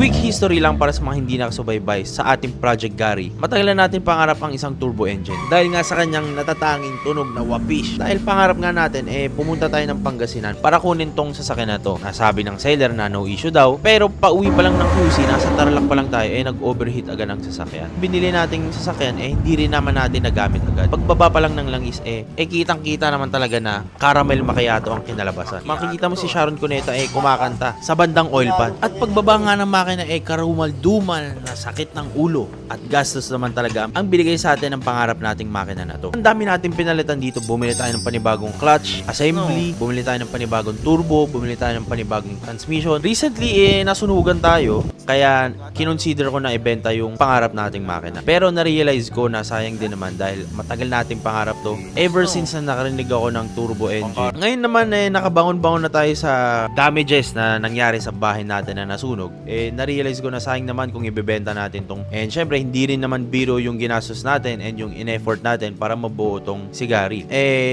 Quick history lang para sa mga hindi nakasubaybay sa ating Project Gary. Matagal na natin pangarap ang isang turbo engine dahil nga sa kanyang natatanging tunog na wapish. Dahil pangarap nga natin pumunta tayo ng Pangasinan para kunin tong sasakyan na to. Nasabi ng seller na no issue daw, pero pauwi pa lang ng QC, nasa Tarlac pa lang tayo nag-overheat agad ang sasakyan. Binili nating sasakyan hindi rin naman natin nagamit agad. Pagbaba pa lang ng langis kitang-kita naman talaga na caramel macchiato ang kinalabasan. Makikita mo si Sharon Cuneta kumakanta sa bandang oil pan. At pagbaba nga ng makina karumal-dumal na sakit ng ulo at gastos naman talaga ang binigay sa atin ng pangarap nating makina na to. Ang dami natin pinalitan dito. Bumili tayo ng panibagong clutch, assembly, bumili tayo ng panibagong turbo, bumili tayo ng panibagong transmission. Recently nasunugan tayo, kaya kinonsider ko na ibenta yung pangarap nating makina. Pero na-realize ko na sayang din naman dahil matagal nating pangarap to. Ever since na nakarinig ako ng turbo engine. Ngayon naman nakabangon-bangon na tayo sa damages na nangyari sa bahay natin na nasunog. Na-realize ko na sayang naman kung ibebenta natin tong. And syempre hindi rin naman biro yung ginastos natin and yung in-effort natin para mabuo tong si Gary.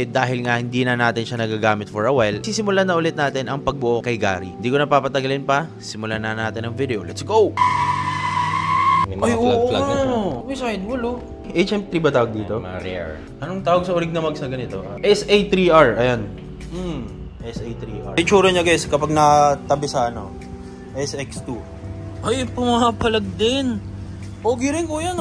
Dahil nga hindi na natin siya nagagamit for a while, sisimulan na ulit natin ang pagbuo kay Gary. Hindi ko na papatagalin pa, simulan na natin ang video. Let's go! May mga flag na siya. May sidewall HM3 ba tawag dito? Rare. Anong tawag sa orig na mags na ganito? SA3R, ayan. SA3R. Itsura niya guys kapag natabi sa SX2. Ay, pumapalag din. Pogi rin ko yan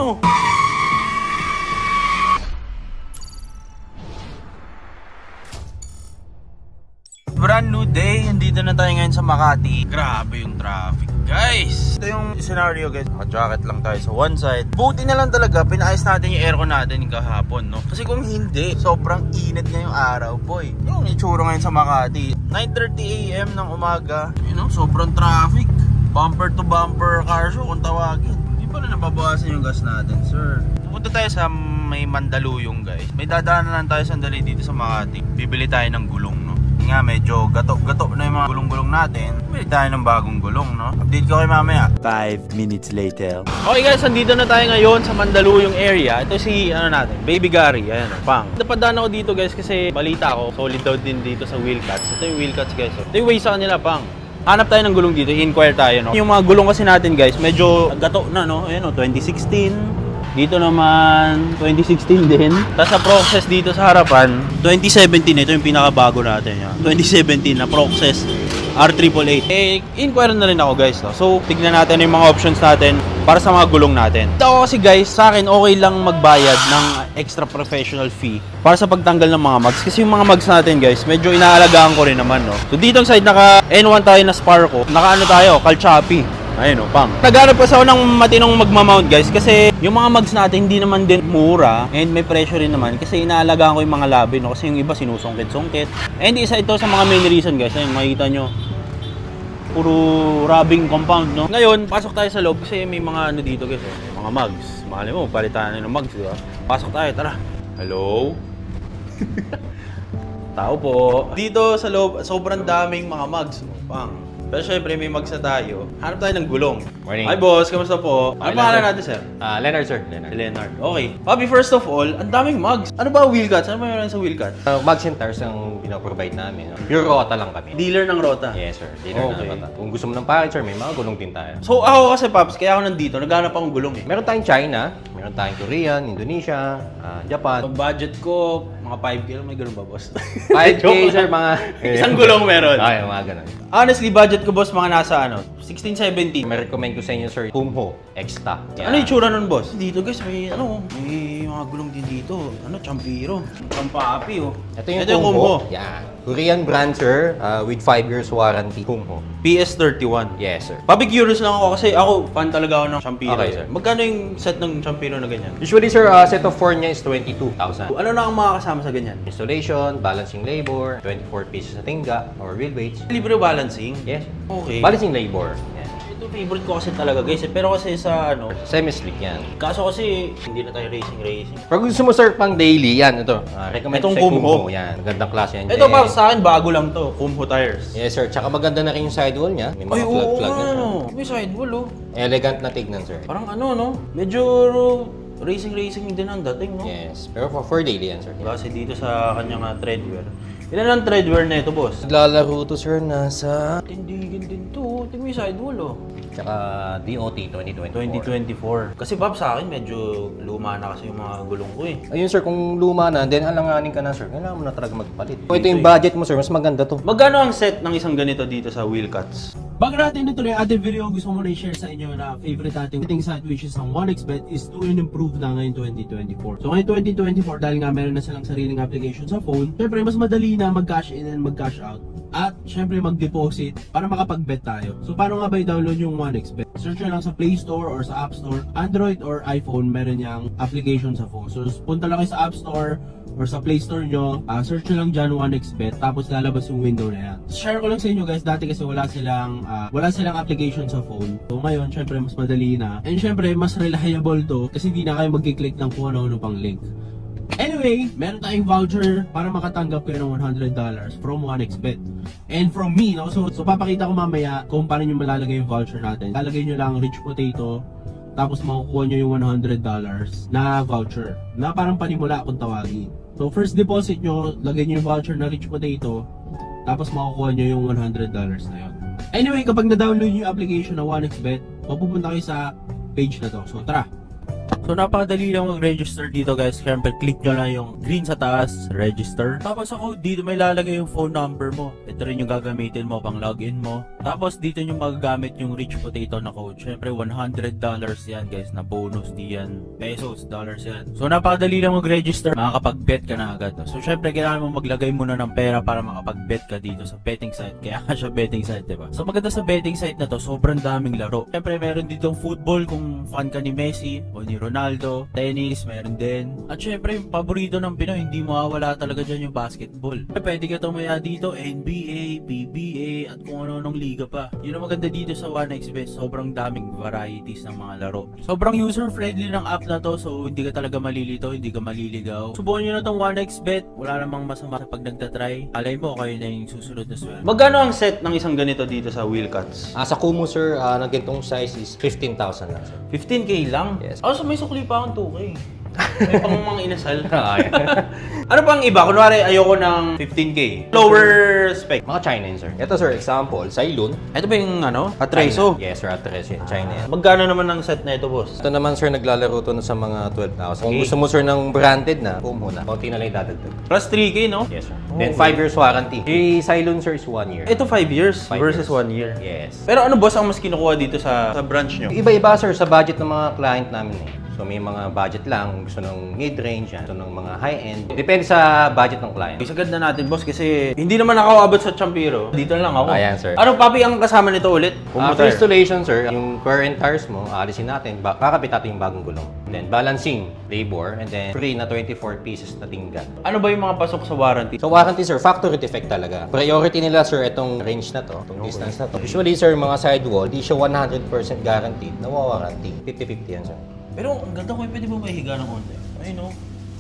Brand new day, nandito na tayo ngayon sa Makati. Grabe yung traffic, guys. Ito yung scenario, guys. Naka-jacket lang tayo sa one side. Buti na lang talaga, pinaayos natin yung aircon natin kahapon, no? Kasi kung hindi, sobrang init ngayong araw, boy. Yung itsura ngayon sa Makati. 9:30 AM ng umaga. Sobrang traffic. Bumper to bumper car show kung tawagin. Hindi pa na nababawasan yung gas natin, sir. Pupunta tayo sa may Mandaluyong, guys. May dadaanan lang tayo sandali dito sa Makati. Bibili tayo ng gulong, no? Nga medyo gato na yung mga gulong-gulong natin. Bili tayo ng bagong gulong, no? Update ko kayo mamaya. 5 minutes later. Okay guys, andito na tayo ngayon sa Mandaluyong area. Ito si natin, Baby Gary. Ayan, pang. Napadaan ako dito guys kasi balita ko solid daw din dito sa wheel cuts. Ito yung wheel cuts guys. Ito yung way sa kanila, pang. Hanap tayo ng gulong dito, i-inquire tayo, no? Yung mga gulong kasi natin guys, medyo gato na, no? Ayan, 2016. Dito naman, 2016 din. Tapos sa Proxess dito sa harapan, 2017. Ito yung pinakabago natin. 2017 na Proxess R888. Inquire na rin ako guys. No? So, tignan natin yung mga options natin para sa mga gulong natin. Ito kasi guys, sa akin okay lang magbayad ng extra professional fee para sa pagtanggal ng mga mags. Kasi yung mga mags natin guys, medyo inaalagaan ko rin naman. No? So, dito side naka N1 tayo na Sparco. Naka tayo, Calchapi. Ayun pang. Naghanap kasi ako ng matinong magmamount guys kasi yung mga mags natin hindi naman din mura and may pressure rin naman kasi inaalagaan ko yung mga labi, no? Kasi yung iba sinusungkit-sungkit. And isa ito sa mga main reason guys. Ayun, makikita nyo. Puro rubbing compound, no? Ngayon, pasok tayo sa loob kasi may mga dito guys. May mga mags. Mahal mo, palitan na ng mags, diba? Pasok tayo, tara. Hello? Tao po. Dito sa loob, sobrang daming mga mags, no? Pang. Pero syempre may magsa tayo. Hanap tayo ng gulong. Morning. Hi boss, kamusta po? Ano pangalan natin sir? Leonard sir. Leonard. Okay. Papi, first of all, ang daming mugs. Ano ba wheel cuts? Ano ba meron sa wheel cuts? Mags and tires ang pinaprovide namin. No? Pure Rota lang kami. Dealer ng Rota? Yes sir, dealer ng Rota. Kung gusto mo ng package sir, may mga gulong din tayo. So ako kasi Paps, kaya ako nandito, naghanap akong gulong Meron tayong China, meron tayong Korean, Indonesia, Japan. Ang budget ko, mga 5K lang, may gulong ba boss? 5K sir, mga... Isang gulong meron. Okay, mga ganun. Honestly, budget ko boss, mga nasa 16, 17. May recommend ko sa inyo sir, Kumho Exta. Ano yung tsura nun boss? Dito guys, may may mga gulong din dito. Champiro. Champapi Ito yung Kumho. Yeah. Korean brand sir, with 5 years warranty. Kumho. PS31. Yes sir. Papi, curious lang ako kasi ako fan talaga ako ng Champiro. Okay, sir. Magkano yung set ng Champiro na ganyan? Usually sir, set of 4 niya is 22,000. Ano na ang mga kasama sa ganyan? Installation, balancing labor, 24 pieces na tingga or wheel weights. Libre balancing? Yes. Okay. Balancing labor. Yan. Ito favorite ko kasi talaga guys pero kasi sa semi-slick yan. Kaso kasi hindi na tayo racing. Pag gusto mo sir pang daily, yan ito. Recommend Itong ko sa Kumho. Yan, magandang klase yan. Ito para sa akin bago lang to, Kumho tires. Yes sir, tsaka maganda na rin yung sidewall niya. May mga flag na siya. May sidewall Elegant na tignan sir. Parang medyo racing din ang dating Yes, pero for daily yan sir. Kasi dito sa kanyang treadwear. Ilan ang treadwear na ito boss? Naglalaro to sir, nasa... Tindigil din to. Tingnan mo yung sidewall Tsaka DOT 2024. 2024. Kasi Bob, sa akin medyo luma na kasi yung mga gulong ko eh. Ayun sir, kung luma na, then alanganin ka na sir, kailangan mo na talaga magpalit. Kung ito yung budget mo sir, mas maganda to. Magkano ang set ng isang ganito dito sa wheel cuts? Bago natin natuloy ating video, gusto ko muna i-share sa inyo na favorite nating betting site which is ang 1xBet is to improve na ngayon 2024. So ngayon 2024, dahil nga meron na silang sariling application sa phone, syempre mas madali na mag-cash in and mag-cash out. At syempre mag-deposit para makapag-bet tayo. So paano nga ba i-download yung 1xBet? Search nyo lang sa Play Store or sa App Store. Android or iPhone, meron niyang application sa phone. So punta lang kayo sa App Store or sa Play Store nyo, search nyo lang dyan 1xBet, tapos lalabas yung window na yan. Share ko lang sa inyo guys, dati kasi wala silang application sa phone. So ngayon, syempre mas madali na. And syempre, mas reliable to kasi hindi na kayo magkiklik ng kung ano-ano pang link. Anyway, meron tayong voucher para makatanggap kayo ng $100 from 1xBet. And from me, no? So papakita ko mamaya kung paano nyo malalagay yung voucher natin. Lalagay nyo lang rich potato, tapos makukuha nyo yung $100 na voucher na parang panimula kung tawagin. So first deposit nyo, lagay nyo yung voucher na rich potato, tapos makukuha nyo yung $100 na yun. Anyway, kapag na-download nyo yung application na 1xBet, mapupunta kayo sa page na to. So tara! So napakadali lang mag-register dito guys. Siyempre click nyo lang yung green sa taas, register. Tapos sa code dito may lalagay yung phone number mo. Ito rin yung gagamitin mo pang login mo. Tapos dito nyo magagamit yung rich potato na code. Siyempre $100 yan guys na bonus diyan. Pesos, dollars yan. So napakadali lang mag-register. Makakapag-bet ka na agad. So siyempre kailangan mo maglagay muna ng pera para makapag-bet ka dito sa betting site. Kaya siya betting site, diba? So maganda sa betting site na to, sobrang daming laro. Siyempre meron dito football kung fan ka ni Messi o ni Ronaldo, tennis, meron din. At syempre, yung paborito ng Pinoy, hindi mawawala talaga dyan yung basketball. Pwede ka tumaya dito, NBA, PBA, at kung ano-anong liga pa. Yun ang maganda dito sa 1xBet, sobrang daming varieties ng mga laro. Sobrang user-friendly ng app na to, so hindi ka talaga malilito, hindi ka maliligaw. Subukan nyo na tong 1xBet, wala namang masama pag nagtatry. Alay mo, kayo na yung susunod na swerte. Magkano ang set ng isang ganito dito sa wheel cuts? Sa Kumu sir, na ganitong size is 15,000 lang sir. 15k lang? Yes. So may sukli pa akong 2k. May pang mga inasal. Ano pang iba? Kunwari, ayoko ng 15k. Lower spec. Mga China yun sir. Ito sir, example, Cylon. Ito ba yung Atrezo? Yes sir, Atrezo yun, China yan. Magkano naman ang set na ito, boss? Ito naman sir, naglalaro to na sa mga 12,000. Kung gusto mo sir ng branded na, Kumu na. Konti na lang idadagdag. Plus 3k, no? Yes sir. Then 5 years warranty. Yung Cylon sir is 1 year. Ito 5 years 5 versus years. 1 year. Yes. Pero ano, boss, ang mas kinukuha dito sa branch nyo? Iba-iba sir sa budget ng mga client namin eh. So may mga budget lang, gusto ng mid-range, gusto ng mga high-end. Depende sa budget ng client. Isagad na natin, boss, kasi hindi naman ako abot sa Champiro. Dito lang ako. Ayan, sir. Ano, papi, ang kasama nito ulit? Free installation, sir. Yung current tires mo, alisin natin. Kakapit natin yung bagong gulong. Then balancing, labor, and then free na 24 pieces na tinggan. Ano ba yung mga pasok sa warranty? So warranty, sir, factory defect talaga. Priority nila, sir, itong range na to, itong distance na to. Usually, sir, mga sidewall, di siya 100% guaranteed na warranty. 50-50 yan, sir. Pero ang ganda ko, pwede mo mahiga ng onte. Ayun, no?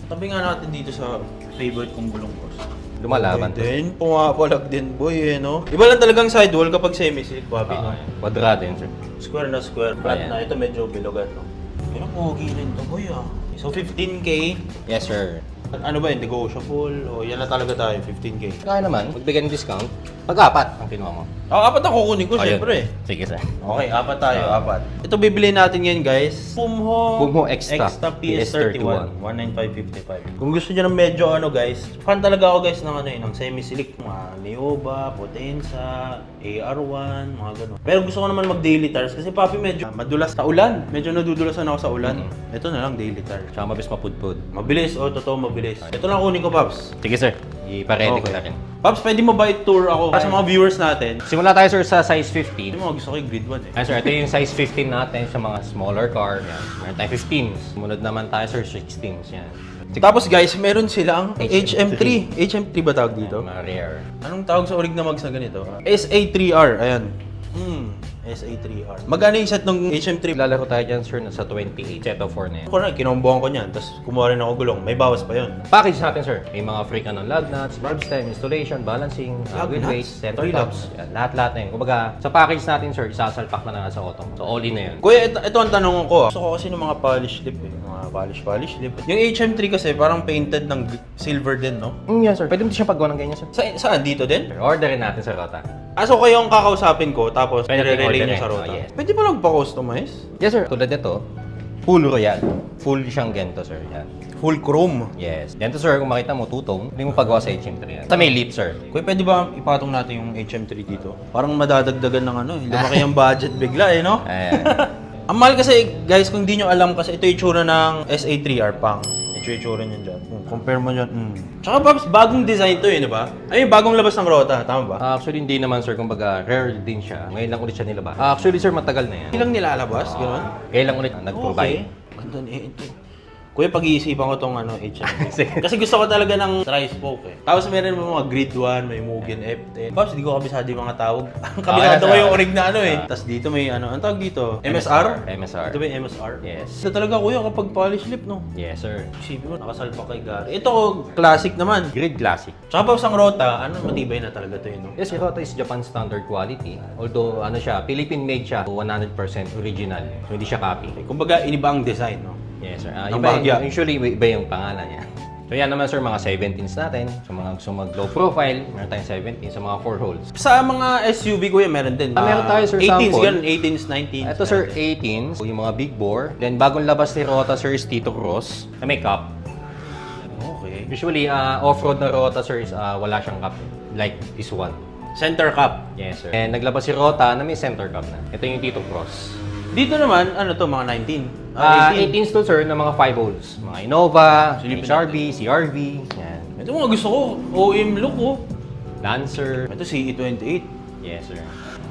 Tabi nga natin dito sa favorite kong gulong, boss. Lumalaban to. Then, pumapalag din, boy, eh, no? Iba lang talagang sidewall kapag semi-silk, papi, no? Quadrado yan, sir. Square na square. Flat Ayan. na. Ito medyo bilogan, no? Pero pogi rin to, boy, ah. So, 15k. Yes, sir. Ano ba yun? Negotiable? O yan na talaga tayo, 15k. Kaya naman, magbigay ng discount. Pag-apat ang kinuha mo. Apat ang kukunin ko, syempre. Sige, sir. Okay, apat tayo, apat. Ito bibili natin ngayon, guys. Pumho Extra PS31, 19555. Kung gusto niyo ng medyo guys, fan talaga ako guys ng ng semi-slick, mga Neoba, Potenza, AR1, mga ganun. Pero gusto ko naman mag daily tires kasi papi medyo madulas sa ulan. Medyo nadudulasan ako sa ulan. Ito na lang daily tire. Tsaka mabilis mapudpud. Mabilis, totoo mabilis. Ito lang kunin ko, Paps. Sige, sir. Ipa-ready ko na rin. Paps, pwede mo ba i-tour ako sa mga viewers natin? Simula tayo, sir, sa size 15. Hindi mo, gusto ko yung grade 1 eh. Ay, sir, ito yung size 15 natin sa mga smaller car. Yan. Meron tayo 15s. Sumunod naman tayo, sir, 16s. Yan. Tapos guys, meron silang HM3. HM3 ba tawag dito? Mga rare. Anong tawag sa orig na mags na ganito? SA3R, ayan. SA3R. Magkano yung set ng HM3? Lalaro tayo dyan, sir, sa 28. Set of 4 na yan. Ako na, kinombohan ko niyan. Tapos kumuha rin ako gulong. May bawas pa yun. Package natin, sir. May mga free ka ng lug nuts, valve stem, installation, balancing, wheel weights, center tops. Lahat-lahat na yun. Kumbaga, sa package natin, sir, isasalpak na nga sa auto. So, all in na yun. Kuya, ito ang tanong ko. Gusto ko kasi ng mga polish lip eh. Mga polish lip. Yung HM3 kasi parang painted ng silver din, no? Yan, sir. Pwede mo siya paggawa ng ganyan, sir. Saan? Dito din? Orderin natin sa Rota. So kayo ang kakausapin ko, tapos Pwede i-relay order nyo eh. sa Rota. Yes. Pwede pa lang pa-customize? Yes, sir. Tulad nito, full royal. Full siyang gento, sir. Yan. Full chrome. Yes. Gento, sir, kung makita mo, two-tone, hindi mo pagawa sa HM3 yan. Sa may lip, sir. Kuya, pwede ba ipatong natin yung HM3 dito? Parang madadagdagan ng ano, lumaki yung budget bigla eh, no? Ayan. Ang mahal kasi, guys, kung di nyo alam kasi, ito yung itsura ng SA3R Pang. Ito yung itsura nyo dyan. Compare mo dyan. Tsaka, Babs, bagong design to eh, di ba? Ay, bagong labas ng Rota, tama ba? Actually, hindi naman, sir. Kumbaga, rare din siya. Ngayon lang ulit siya nilabas. Actually, sir, matagal na yan. Ilang nilalabas, gano'n? Ngayon lang ulit nag-provide. Okay. Ganda na ito. Kuya, pag-iisipan ko tong HM3. Kasi gusto ko talaga ng tri-spoke eh. Tapos meron mo mga Grid 1, may Mugen F10. Babs, hindi ko kabisado yung mga tawag. Ang kabisado ko yung orig na ano eh. Tapos dito may ano, ang tawag dito? MSR? MSR. Ito ba yung MSR? Yes. Ito talaga kuya kapag polish lip, no? Yes, sir. Isipin mo, nakasalpak kay Gary. Ito, classic naman. Grid Classic. Tsaka Babs, ang Rota, ano, matibay na talaga to yun, no? Yes, yung Rota is Japan standard quality. Although, ano siya, Philippine made siya. 100% original. So, hindi siya copy. Kumbaga, iniba ang design, no? Yes, sir. Ang Iba, bahagya. usually, iba yung pangalan niya. So, yan naman, sir, mga 17s natin. Sa mga gusto mag-low profile, meron tayong 17 sa mga 4 holes. Sa mga SUV, kuya, meron din. Meron tayo, sir, 18s, sample. ganun, 18s, 19s. Ito, sir, 18s. Yung mga big bore. Then, bagong labas ni Rota, sir, is Tito Cross na may cup. Okay. Usually, off-road na Rota, sir, is wala siyang cup. Like this one. Center cup. Yes, sir. And naglabas si Rota na may center cup na. Ito yung Tito Cross. Dito naman, ano to, mga 19. 18s to, sir, na mga 5 holes. Mga Innova, Silipin HRV, CRV, yan. Ito mga gusto ko, OM look oh. Lancer. Ito CE28. Yes, sir.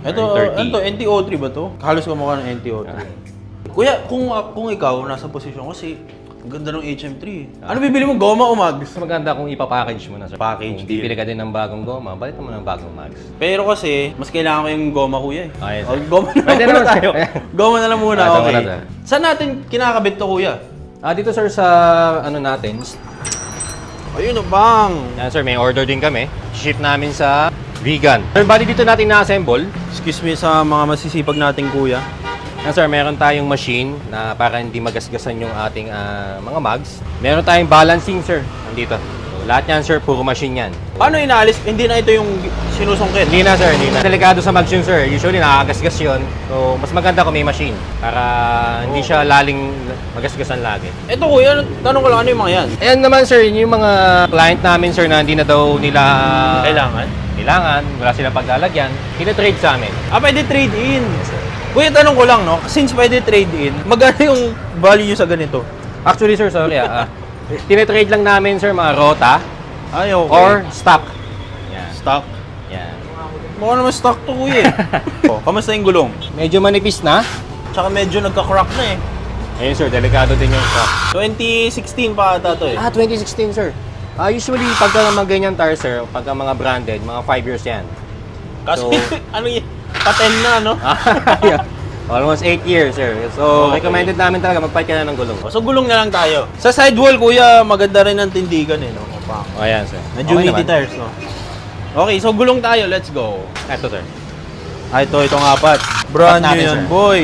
Ito, ano to, NTO3 ba to? Halos kamukha ng NTO3. Kuya, kung ikaw nasa posisyon kasi, ang ganda ng HM3 eh. Ano bibili mo, goma o mags? Mas maganda kung ipapackage mo na, sir. Package Kung bibili ka din ng bagong goma, balit mo ng bagong mags. Pero kasi, mas kailangan ko yung goma kuya eh. Yes, O, sir. goma na Pwede lang muna naman, tayo. sir. Goma na lang muna, Ito okay. muna, sir. Saan natin kinakabit to kuya? Dito, sir, sa ano natin. Ayun o, bang! Yan, sir, may order din kami. Ship namin sa Vegan. Sir, bali dito natin na-assemble. Excuse me sa mga masisipag nating kuya. Yan, sir, meron tayong machine na para hindi magasgasan yung ating mga mags. Meron tayong balancing, sir, nandito. So, lahat yan, sir, puro machine yan. Paano inaalis? Hindi na ito yung sinusungkit. Hindi na, sir, hindi na. Delikado sa mags yun, sir. Usually, nakagasgas yun. So, mas maganda kung may machine para hindi siya laling magasgasan lagi. Ito kuya, tanong ko lang, ano yung mga yan? Ayan naman, sir, yun yung mga client namin, sir, na hindi na daw nila kailangan, wala silang paglalagyan, tina-trade sa amin. Pwede trade in. Kuya, tanong ko lang, no? Since pwede trade in, magkano yung value sa ganito? Actually, sir, sorry, tina-trade lang namin, sir, mga Rota Ay, okay. or stock. Yan. stock. Yan. Mukha naman stock to, kuya. Kamusta yung gulong? Medyo manipis na. Tsaka medyo nagka-crack na eh. Ayun, sir, delikado din yung stock. 2016 pa ata to eh. 2016, sir. Usually, pagka naman ganyan tire, sir, pagka mga branded, mga 5 years yan. Kasi, So- ano yun? Pa-10 na, no? Yeah. Almost 8 years, sir. So, Okay. recommended namin talaga magpalit ka na ng gulong. So, gulong na lang tayo. Sa sidewall, kuya, maganda rin ang tindigan eh, no? Opa. O, ayan, sir. Medyo Okay meaty naman. tires, no? Okay, so gulong tayo. Let's go. Ito, sir. Itong apat. Brand Apat new natin, yan, sir. boy.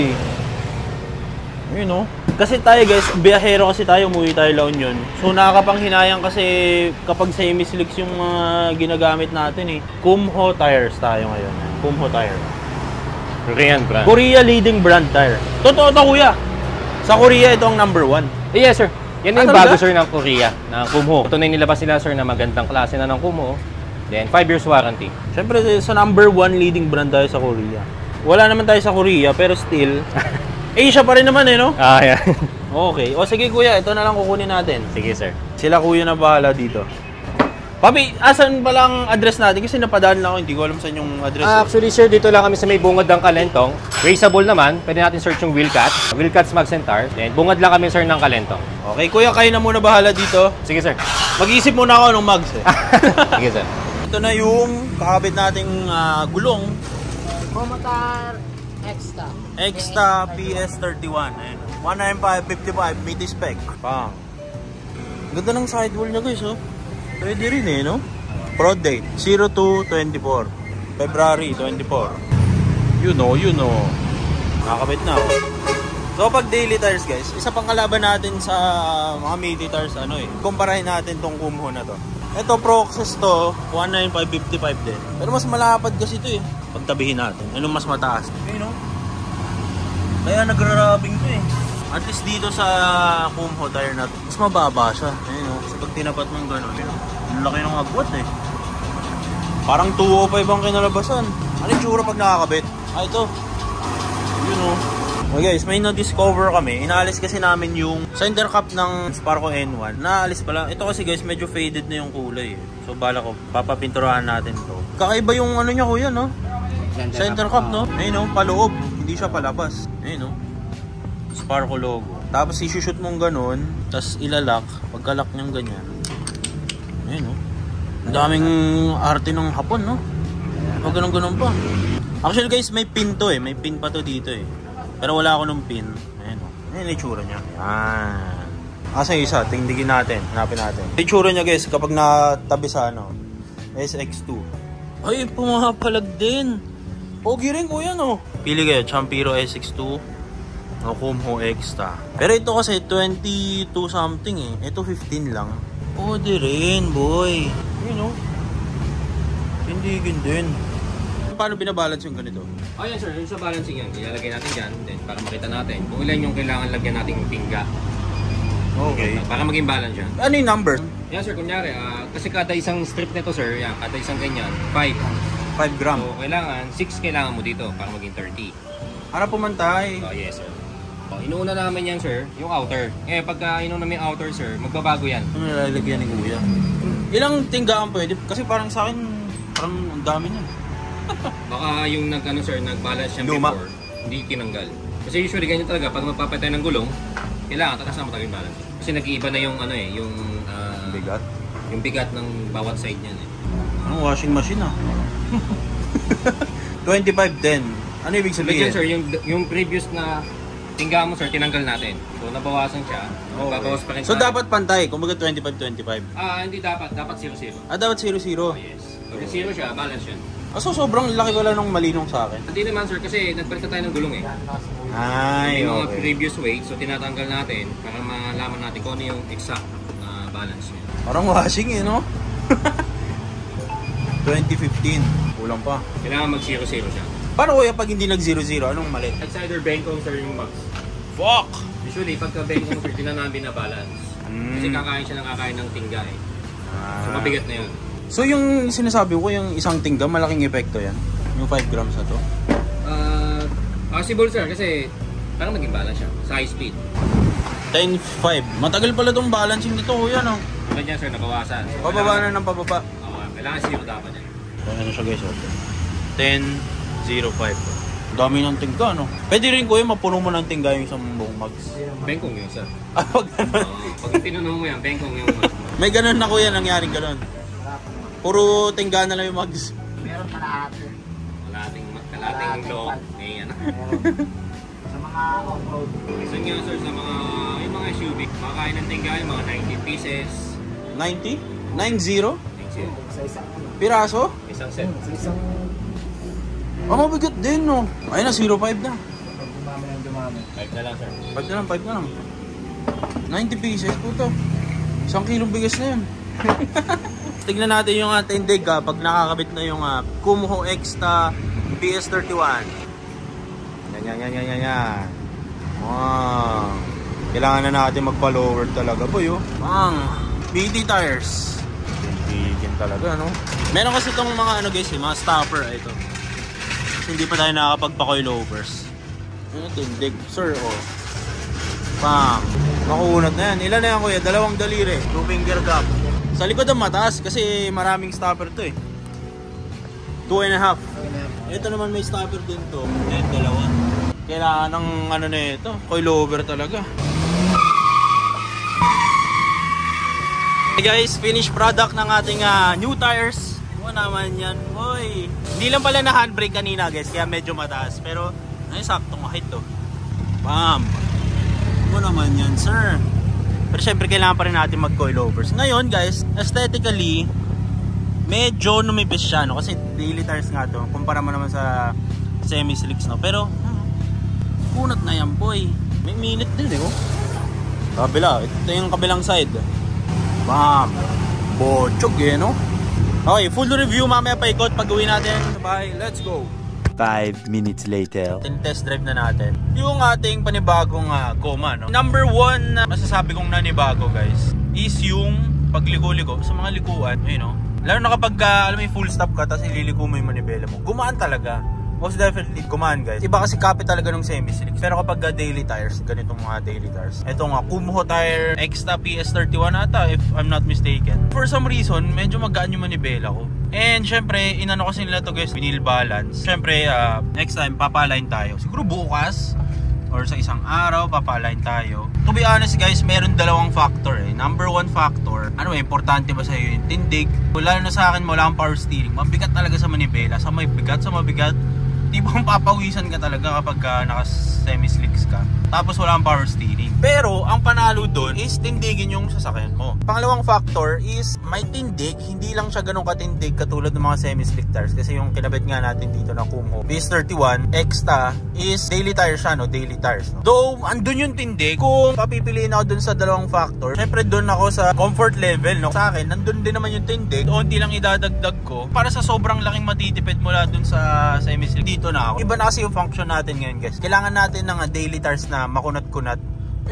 Yun, no? Kasi tayo, guys, biyahero kasi tayo, umuwi tayo La Union. So, nakakapanghinayang kasi kapag semi-slicks yung mga ginagamit natin, eh. Kumho tires tayo ngayon. Kumho tire. Korean brand. Korea leading brand tire. Totoo to, kuya. Sa Korea, ito ang number 1. Yes, sir. Yan yung talaga? bago, sir, ng Korea, ng Kumho. Ito na yung nilabas nila, sir, na magandang klase na ng Kumho. Then, 5 years warranty. Siyempre, sa number 1 leading brand tayo sa Korea. Wala naman tayo sa Korea, pero still, Asia pa rin naman eh, no? Yan. Okay. O sige, kuya, ito na lang kukunin natin. Sige, sir. Sila kuya na bahala dito. Papi, asan pa lang address natin? Kasi napadaan lang ako, hindi ko alam saan yung address. Actually, sir, dito lang kami sa may bungad ng Kalentong. Raceable naman. Pwede natin search yung Wheelcats. Wheelcats Mags and Tire. Then, bungad lang kami, sir, ng Kalentong. Okay, kuya, kayo na muna bahala dito. Sige, sir. Mag-iisip muna ako ng mags eh. Sige, sir. Ito na yung kakabit nating gulong. Promotar Extra. Extra PS31. Ayan. 195/55 meaty spec. Pang. Ganda ng sidewall niya, guys, oh. Pwede rin eh, no? Prod date 02/24 February 24. You know. Nakakabit na ako. So pag daily tires, guys, isa pang kalaban natin sa mga meaty tires, kumparahin natin tong Kumho na to. Ito, Proxys to, 195/55 din. Pero mas malapad kasi ito eh. Pagtabihin natin. Anong mas mataas? Ayun, no? Kaya nagra-rubbing to eh. At least dito sa Kumho tire na to, mas mababa siya. Ayun, no? So pag tinapat mo yung gano'n, yun, ang laki ng agwat eh. Parang 205 ang kinalabasan. Ano yung tsura pag nakakabit? Ah, ito. Yun, no? Okay guys, may na-discover kami. Inaalis kasi namin yung center cap ng Sparco N1. Naalis pala. Ito kasi guys, medyo faded na yung kulay. So bala ko, papapinturahan natin to. Kakaiba yung ano niya kuya, no? Center cap, no? Ayun, no? Paloob. Hindi siya palabas. Ayun, no? Sparco logo. Tapos isushoot mong ganun. Tapos ilalak. Pagkalak niyang ganyan. Ayun, no? Ang daming arte ng Hapon, no? Pag ganun-ganun pa. Actually guys, may pin to eh. May pin pa to dito eh. Pero wala ako nung pin. Ayan o. Ayan yung itsura niya. Ayan. Asa isa, tingdigin natin. Hanapin natin. Yung itsura niya guys, kapag natabi sa ano, SX2. Ay, pumapalag din. Pogi rin kuya no. Pili kayo, Champiro SX2 o Kumho Extra. Pero ito kasi 22 something eh. Ito 15 lang. Pwede rin boy. Ayan o. Tindigin din. Paano binabalance yung ganito? Oh yan sir, yung sa balancing yan, ilalagay natin dyan, then para makita natin kung ilan yung kailangan lagyan natin yung tingga. Okay. Para maging balance yan. Ano yung number? Yan sir, kunyari, kasi kada isang strip nito sir, yan, kada isang ganyan, 5 gram. So kailangan, 6 kailangan mo dito para maging 30. Para pumantay. Oh yes sir. Inuuna namin yan sir, yung outer. Pagka inuuna namin yung outer sir, magbabago yan. Ano nilalagyan ni kuya? Ilang tinggaan pwede? Kasi parang sa akin, parang ang dami niya. Baka yung nag-balance siya Luma. before, hindi tinanggal. Kasi usually ganyan talaga, pag magpapatay ng gulong, kailangan tatas na matagal yung balance. Kasi nag-iiba na yung ano eh, yung Bigat? yung bigat ng bawat side niyan eh. Anong washing machine ah? 2510. Ano ibig Sabihin sabihin? sir, yung previous na tingga mo sir, tinanggal natin. So nabawasan siya, magbabawas pa rin So tayo. dapat pantay, kumbaga 25-25. Hindi dapat 0-0. Ah, dapat 0-0. Oh, yes. So kung 0 siya, balance yun. Ah, so sobrang laki wala nung malinong sa akin. Hindi naman sir, kasi nagpalit na tayo ng gulong eh. Ay, Yung mga okay. previous weight, so tinatanggal natin para malaman natin kung ano yung exact na balance niya. Parang washing eh, no? 2015. Kulang pa. Kailangan mag 0-0 siya. Paano kuya pag hindi nag 0-0? Anong mali? It's either bengkong sir yung max. Fuck! Usually, pagka bengkong sir, di na namin na balance. Kasi kakain siya ng kakain ng tingga eh. So mabigat na yun. So yung sinasabi ko, yung isang tingga, malaking epekto yan? Yung 5 grams na to? Possible sir, kasi parang maging balance siya sa high speed. 10.5. Matagal pala tong balancing nito kuya, no? Tulad yan sir, nabawasan. So, Pababa na ng pababa. Kailangan 0 dapat yan. Ano siya guys, oh. 10.05. Dami ng tingga, no? Pwede rin kuya, mapuno mo ng tingga yung isang buong mags. Bengkong yun sir. Ah, pag ganun. Pag tinunaw mo yan, bengkong yung max mo. May ganun na kuya, nangyaring ganun. Puro tingga na lang yung mags. Meron kalahati. Kalating loob. Eh, ano. Sa mga off-road. Gusto nyo sir, sa mga, yung mga SUV, makakain ng tingga yung mga 90 pieces. 90? 90? 90. Sa isang Piraso? Isang set. Sa isang Ah, mabigat din, no? Ayun na, 0.5 na. dumami ng dumami. 5 na lang sir. 5 na lang, 5 na lang. 90 pieces, puto. 1 kilong bigas na yun. Tignan natin yung tindig pag nakakabit na yung Kumho Extra PS31. Yan. Wow. Kailangan na natin magpa-lower talaga, boy, oh. BT tires. Tindigin talaga, no? Meron kasi itong mga ano guys, mga stopper. Ito. Kasi hindi pa tayo nakakapagpa-coilovers. Ano tindig? Sir, oh. Pang. Makuunat na yan. Ilan na yan, kuya? 2 daliri. 2 finger gap. Sa likod ang mataas kasi maraming stopper to eh. 2.5. Ito naman may stopper din to. Ayan, 2. Kailangan ng ano na ito. Coilover talaga. Hey guys, finished product ng ating new tires. Ano naman yan, boy. Hindi lang pala na handbrake kanina guys, kaya medyo mataas. Pero, ay, saktong height to. Bam! Ano naman yan, sir? Pero syempre, kailangan pa rin natin mag-coilovers. Ngayon guys, aesthetically, medyo numipis siya, no? Kasi daily tires nga to. Kumpara mo naman sa semi-slicks, no? Pero, kunat na yan, boy. May minute din, eh, oh. Kabila, ito yung kabilang side. Bam! Bochog, eh, no? Okay, full review mamaya pa ikot pag uwi natin. Bye, let's go! 5 minutes later. Test drive na natin yung ating panibagong goma, no? Number 1 na masasabi kong nanibago, guys, is yung pagligo-ligo sa mga likuan, no? Lalo na kapag alam mo yung full stop ka tapos ililiko mo yung manibela mo, gumaan talaga. Most definitely gumaan, guys. Iba kasi kapit talaga ng semi-slicks. Pero kapag daily tires, ganitong mga daily tires, ito nga Kumho tire Extra PS31 ata, if I'm not mistaken, for some reason medyo magaan yung manibela ko. And syempre, inano kasi nila to, guys, vinyl balance. Syempre, next time papalain tayo. Siguro bukas or sa isang araw papalain tayo. To be honest, guys, meron dalawang factor eh. Number 1 factor, ano, importante ba sa'yo yung tindig? Lalo na sa akin, wala kang power steering. Mabigat talaga sa manibela. Sa may bigat, sa mabigat, tipong papawisan ka talaga kapag naka-semi-slicks ka. Tapos wala kang power steering. Pero ang panalo doon is tindigin yung sasakyan mo. Pangalawang factor is may tindig, hindi lang siya ganun katindig katulad ng mga semi-slick tires. Kasi yung kinabit nga natin dito na Kumho PS31 Extra is daily tires siya, no? Daily tires, no? Though andun yung tindig, kung papipiliin ako dun sa dalawang factor, syempre dun ako sa comfort level, no? Sa akin, nandun din naman yung tindig. Unti lang idadagdag ko para sa sobrang laking matitipid mula dun sa semi-slick. Dito na ako. Iba na kasi yung function natin ngayon, guys. Kailangan natin ng daily tires na makunat-kunat.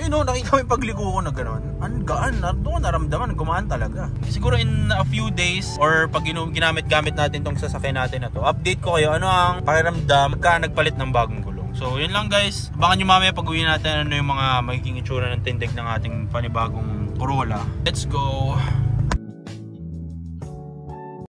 No, nakita mo yung pagliko ko na gano'n. Ang gaan, doon naramdaman, gumaan talaga. Siguro in a few days or pag ginamit-gamit natin tong sasakyan natin na to, update ko kayo ano ang pakiramdam pagka nagpalit ng bagong gulong. So yun lang, guys. Abangan nyo mamaya pag uwi natin ano yung mga magiging itsura ng tindig ng ating panibagong Corolla. Let's go!